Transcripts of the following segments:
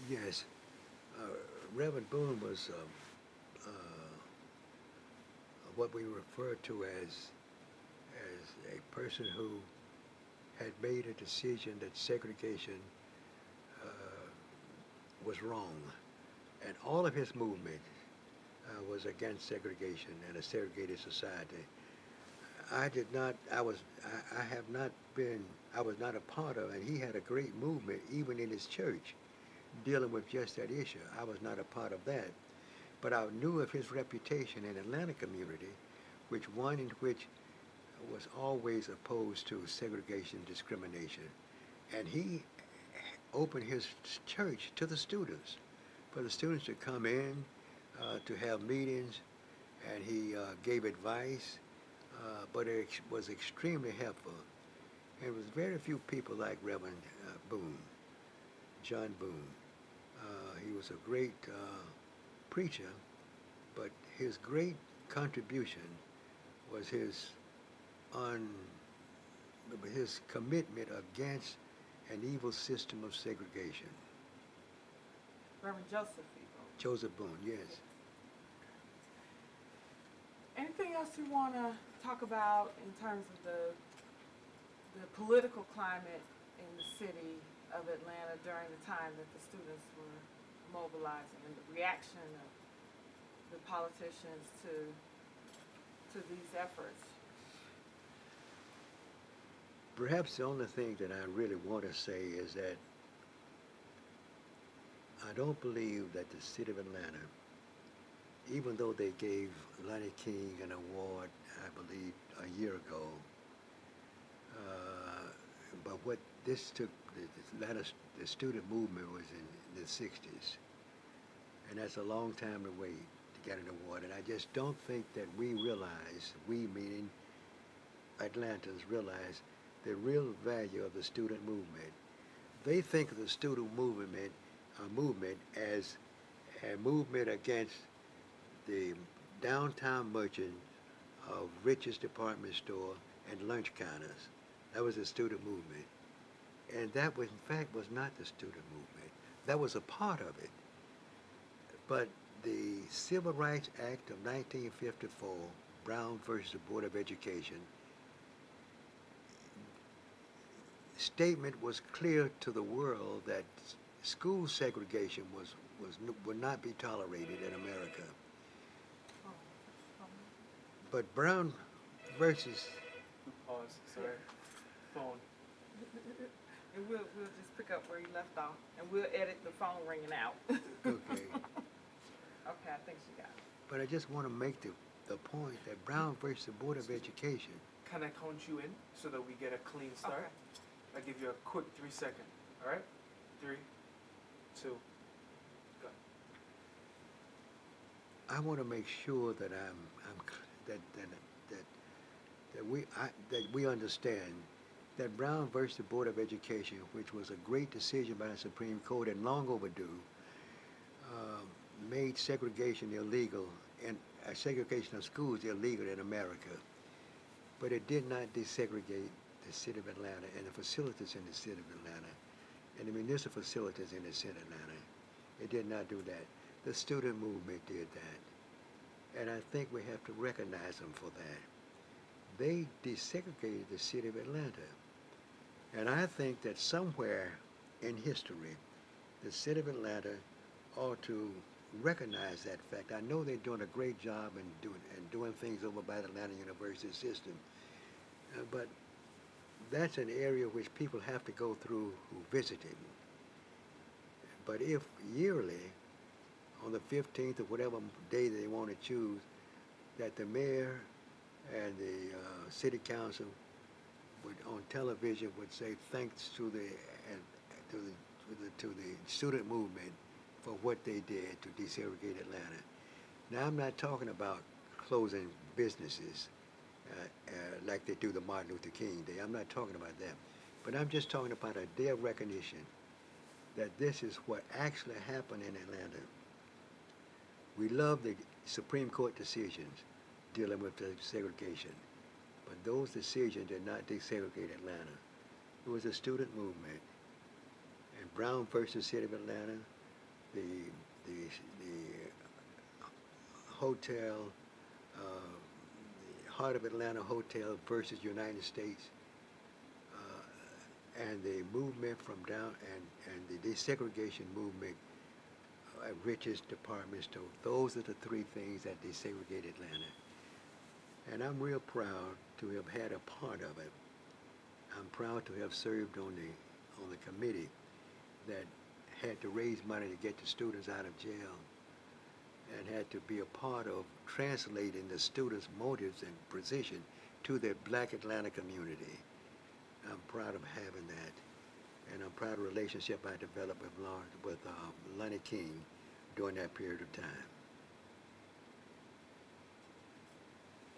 Yes, uh, Reverend Boone was uh, what we refer to as a person who had made a decision that segregation uh, was wrong, and all of his movement was against segregation and a segregated society. I did not. I have not been. I was not a part of, and he had a great movement even in his church dealing with just that issue. I was not a part of that, but I knew of his reputation in the Atlanta community, which one in which was always opposed to segregation, discrimination, and he opened his church to the students, for the students to come in, to have meetings, and he gave advice, but it was extremely helpful. And it was very few people like Reverend Boone, John Boone. He was a great preacher, but his great contribution was on his commitment against an evil system of segregation. Reverend Joseph Eagle. Joseph Boone, yes. Anything else you want to talk about in terms of the political climate in the city of Atlanta during the time that the students were mobilizing and the reaction of the politicians to these efforts? Perhaps the only thing that I really want to say is that I don't believe that the city of Atlanta, even though they gave Lonnie King an award, I believe, a year ago, uh, but what this took, the Atlanta, the student movement was in the 60s, and that's a long time to wait to get an award, and I just don't think that we realize, we meaning Atlantans realize the real value of the student movement. They think of the student movement as a movement against the downtown merchant of Rich's department store and lunch counters. That was the student movement. And that was, in fact, was not the student movement. That was a part of it. But the Civil Rights Act of 1954, Brown versus the Board of Education, statement was clear to the world that school segregation would not be tolerated in America. But Brown versus Pause. Sorry. Phone. And we'll just pick up where you left off, and we'll edit the phone ringing out. okay, Okay, I think she got it. but I just want to make the point that Brown versus the Board of Education. Can I count you in so that we get a clean start? Okay. I give you a quick 3 second. All right? 3, 2, go. I want to make sure that that that that that we understand that Brown versus the Board of Education, which was a great decision by the Supreme Court and long overdue, uh, made segregation illegal and segregation of schools illegal in America. But it did not desegregate the city of Atlanta and the facilities in the city of Atlanta and the municipal facilities in the city of Atlanta. It did not do that. The student movement did that. And I think we have to recognize them for that. They desegregated the city of Atlanta. And I think that somewhere in history, the city of Atlanta ought to recognize that fact. I know they're doing a great job in doing things over by the Atlanta University system, but that's an area which people have to go through who visited. But if yearly, on the 15th or whatever day they want to choose, that the mayor and the city council would, on television, would say thanks to the to the student movement for what they did to desegregate Atlanta. Now I'm not talking about closing businesses like they do the Martin Luther King Day. I'm not talking about that, but I'm just talking about a day of recognition that this is what actually happened in Atlanta. We love the Supreme Court decisions dealing with the segregation, but those decisions did not desegregate Atlanta. It was a student movement. And Brown versus City of Atlanta, the the hotel, the Heart of Atlanta Hotel versus United States, and the movement from down and the desegregation movement at richest department store. Those are the three things that desegregate Atlanta. And I'm real proud to have had a part of it. I'm proud to have served on the committee that had to raise money to get the students out of jail and had to be a part of translating the students' motives and position to the Black Atlanta community. I'm proud of having that, and I'm proud of the relationship I developed with Lonnie King during that period of time.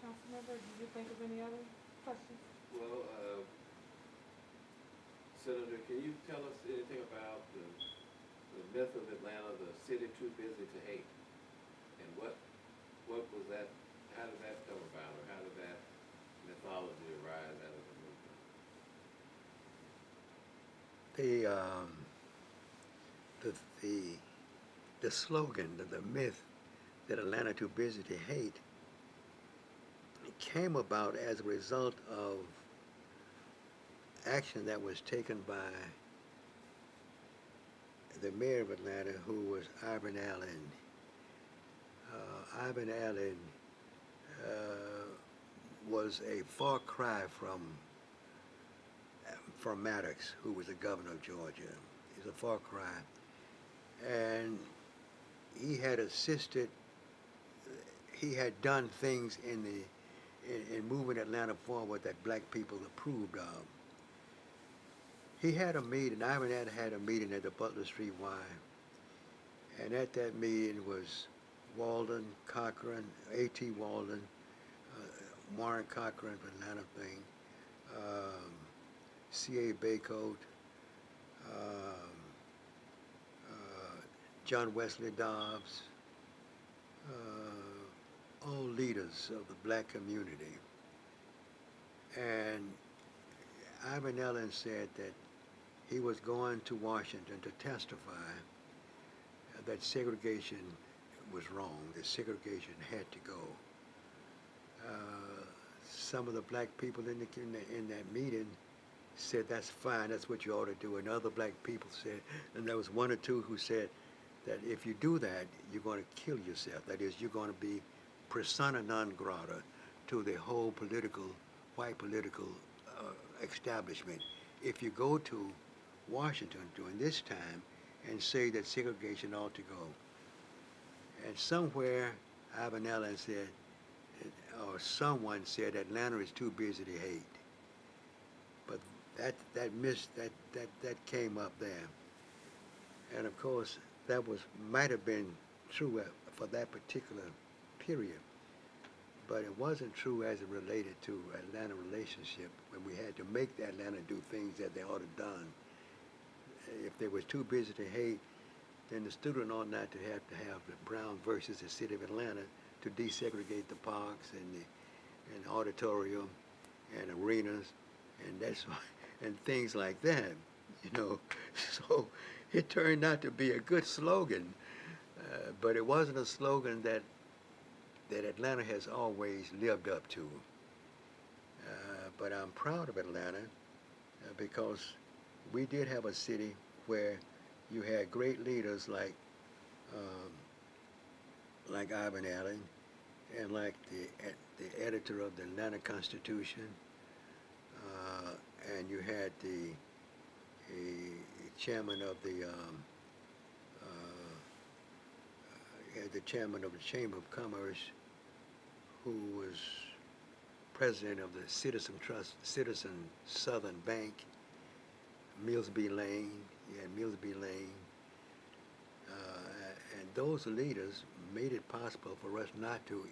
Councilmember, did you think of any other questions? Well, Senator, can you tell us anything about the myth of Atlanta, the city too busy to hate? And what was that, how did that come about, or how did that mythology arise out of the movement? The slogan, the myth that Atlanta too busy to hate, it came about as a result of action that was taken by the mayor of Atlanta, who was Ivan Allen. Ivan Allen was a far cry from Maddox, who was the governor of Georgia. He's a far cry. And he had assisted, he had done things in moving Atlanta forward that black people approved of. He had a meeting, Ivan had a meeting at the Butler Street Y, and at that meeting was Walden, Cochran, A.T. Walden, Warren Cochran for Atlanta thing, C.A. Baycoat, John Wesley Dobbs, all leaders of the black community. And Ivan Allen said that he was going to Washington to testify that segregation was wrong, that segregation had to go. Some of the black people in that meeting said, that's fine, that's what you ought to do. And other black people said, and there was one or two who said that if you do that, you're going to kill yourself. That is, you're going to be persona non grata to the whole white political establishment. If you go to Washington during this time and say that segregation ought to go. And somewhere Ivan Allen said, or someone said, Atlanta is too busy to hate. But that came up there. And of course, that might have been true for that particular period. But it wasn't true as it related to Atlanta relationship, when we had to make Atlanta do things that they ought to done. If they was too busy to hate, then the student ought not to have the Brown versus the city of Atlanta to desegregate the parks and the auditorium and arenas and things like that, you know. So it turned out to be a good slogan, but it wasn't a slogan that Atlanta has always lived up to. But I'm proud of Atlanta because we did have a city where you had great leaders like Ivan Allen and like the editor of the Atlanta Constitution, and you had the chairman of the chairman of the Chamber of Commerce, who was president of the Citizen Southern Bank, Millsby Lane. You had Millsby Lane. And those leaders made it possible for us not to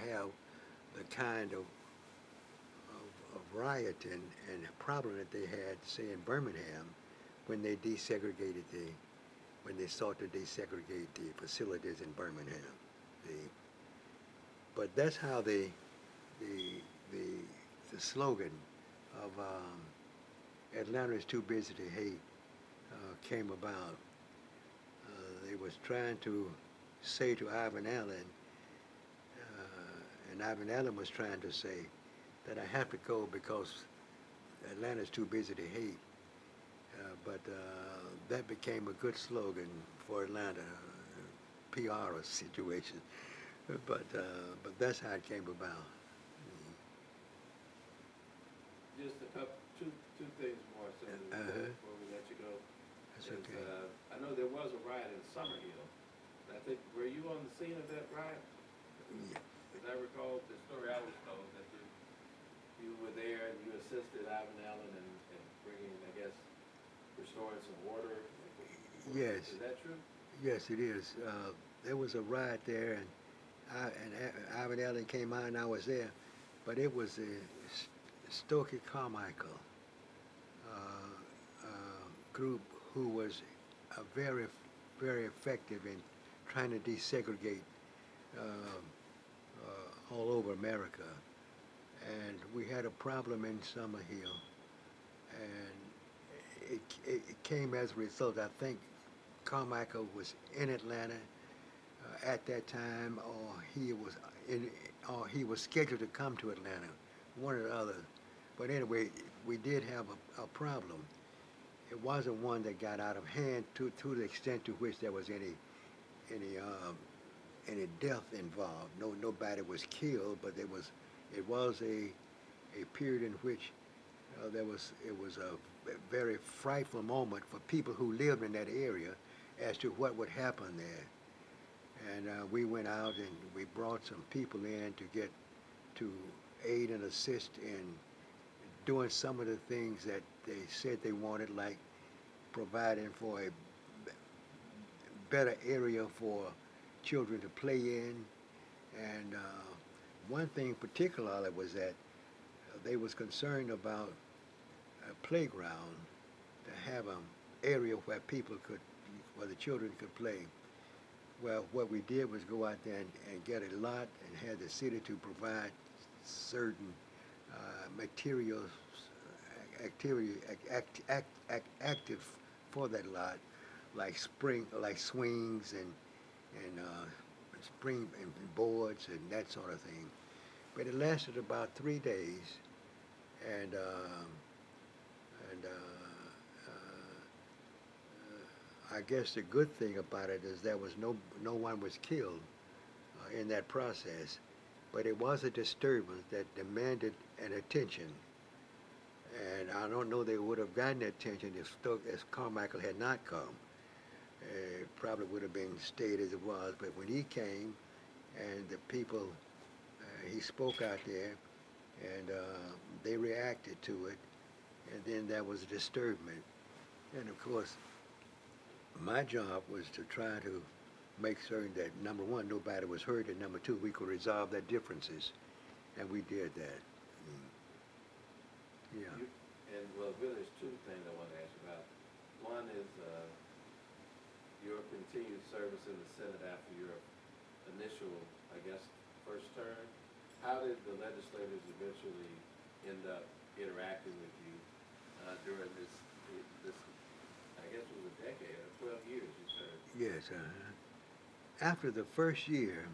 have the kind of rioting and problem that they had, say, in Birmingham, when they when they sought to desegregate the facilities in Birmingham. But that's how the slogan of Atlanta is too busy to hate came about. was trying to say to Ivan Allen, and Ivan Allen was trying to say that I have to go because Atlanta's too busy to hate. But that became a good slogan for Atlanta, PR situation. But that's how it came about. Just a couple, two things more, so before we let you go. That's Is, okay. I know there was a riot in Summerhill. I think, were you on the scene of that riot? Yeah. As I recall, the story I was told that you were there and you assisted Ivan Allen in bringing, I guess, restoring some order. Yes. Is that true? Yes, it is. There was a riot there, and Ivan Allen came out, and I was there. But it was Stokey Carmichael group who was very, very effective in trying to desegregate all over America. And we had a problem in Summerhill, and it came as a result. I think Carmichael was in Atlanta at that time, or he was scheduled to come to Atlanta, one or the other. But anyway, we did have a problem. It wasn't one that got out of hand to the extent to which there was any death involved. Nobody was killed, but it was a period in which it was a very frightful moment for people who lived in that area as to what would happen there. And we went out and we brought some people in to aid and assist in doing some of the things that they said they wanted, like providing for a better area for children to play in. And one thing particularly was that they was concerned about a playground, to have an area where where the children could play. Well, what we did was go out there and get a lot and had the city to provide certain materials, active for that lot, like swings and spring and boards and that sort of thing. But it lasted about 3 days, and I guess the good thing about it is there was no one was killed in that process, but it was a disturbance that demanded an attention. And I don't know they would have gotten attention if Carmichael had not come. It probably would have been stayed as it was. But when he came, and the people, he spoke out there, and they reacted to it, and then there was a disturbance. And of course, my job was to try to make certain that, number one, nobody was hurt, and number two, we could resolve their differences, and we did that. Yeah. And well, really, there's two things I want to ask you about. One is your continued service in the Senate after your initial, I guess, first term. How did the legislators eventually end up interacting with you during this, I guess it was a decade, or 12 years you served? Yes. After the first year,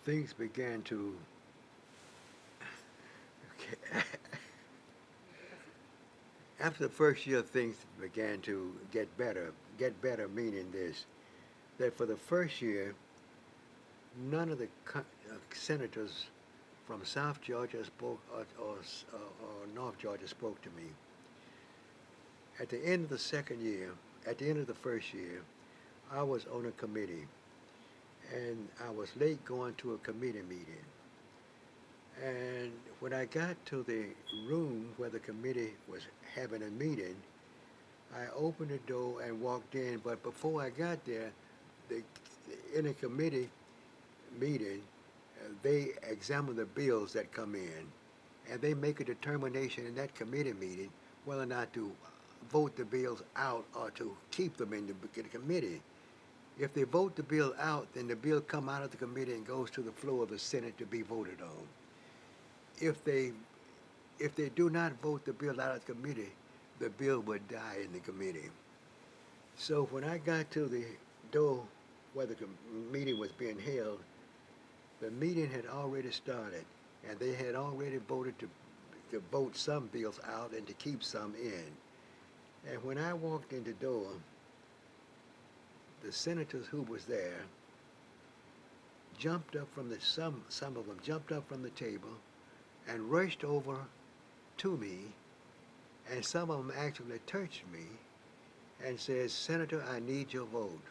things began to. After the first year, things began to get better. Get better meaning this: that for the first year, none of the senators from South Georgia spoke or North Georgia spoke to me. At the end of the second year, at the end of the first year, I was on a committee, and I was late going to a committee meeting. And when I got to the room where the committee was having a meeting, I opened the door and walked in. But before I got there, in a committee meeting, they examine the bills that come in, and they make a determination in that committee meeting whether or not to vote the bills out or to keep them in the committee. If they vote the bill out, then the bill come out of the committee and goes to the floor of the Senate to be voted on. If they do not vote the bill out of the committee, the bill would die in the committee. So when I got to door where the meeting was being held, the meeting had already started, and they had already voted to vote some bills out and to keep some in. And when I walked in the door, the senators who was there jumped up from the some of them jumped up from the table and rushed over to me, and some of them actually touched me and said, "Senator, I need your vote."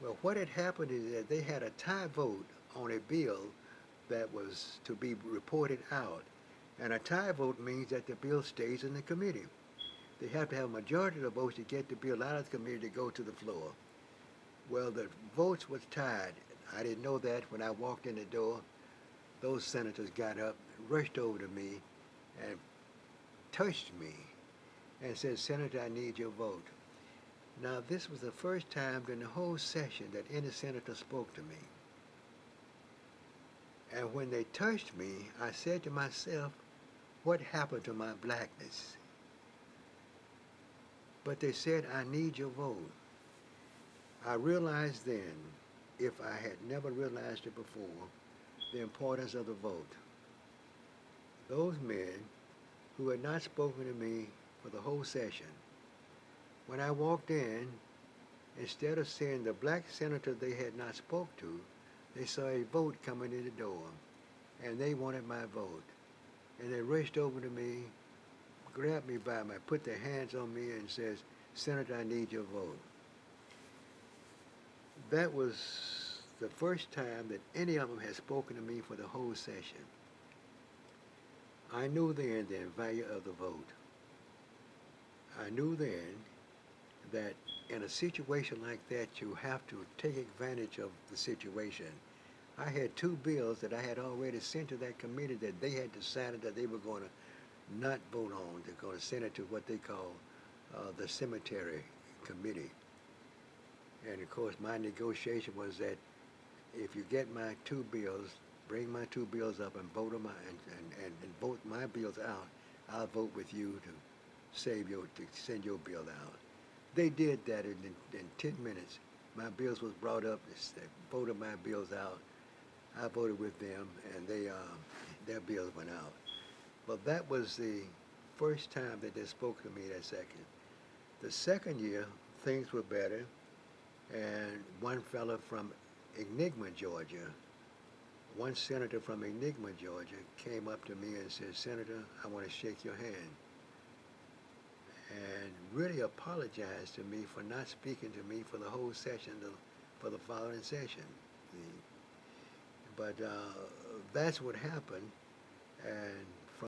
Well, what had happened is that they had a tie vote on a bill that was to be reported out. And a tie vote means that the bill stays in the committee. They have to have a majority of the votes to get the bill out of the committee to go to the floor. Well, the votes was tied. I didn't know that when I walked in the door. Those senators got up, rushed over to me, and touched me and said, "Senator, I need your vote." Now, this was the first time during the whole session that any senator spoke to me. And when they touched me, I said to myself, what happened to my blackness? But they said, "I need your vote." I realized then, if I had never realized it before, the importance of the vote. Those men who had not spoken to me for the whole session, when I walked in, instead of seeing the black senator they had not spoke to, they saw a vote coming in the door, and they wanted my vote. And they rushed over to me, grabbed me by my, put their hands on me and says, "Senator, I need your vote." That was the first time that any of them had spoken to me for the whole session. I knew then the value of the vote. I knew then that in a situation like that, you have to take advantage of the situation. I had two bills that I had already sent to that committee that they had decided that they were going to not vote on. They're going to send it to what they call the cemetery committee. And of course, my negotiation was that if you get my two bills, bring my two bills up and vote them and vote my bills out, I'll vote with you to send your bill out. They did that in 10 minutes. My bills was brought up, they voted my bills out. I voted with them, and their bills went out. But that was the first time that they spoke to me that second. The second year, things were better, and one fellow from Enigma, Georgia, one senator from Enigma, Georgia, came up to me and said, "Senator, I want to shake your hand," and really apologized to me for not speaking to me for the whole session, for the following session. But that's what happened, and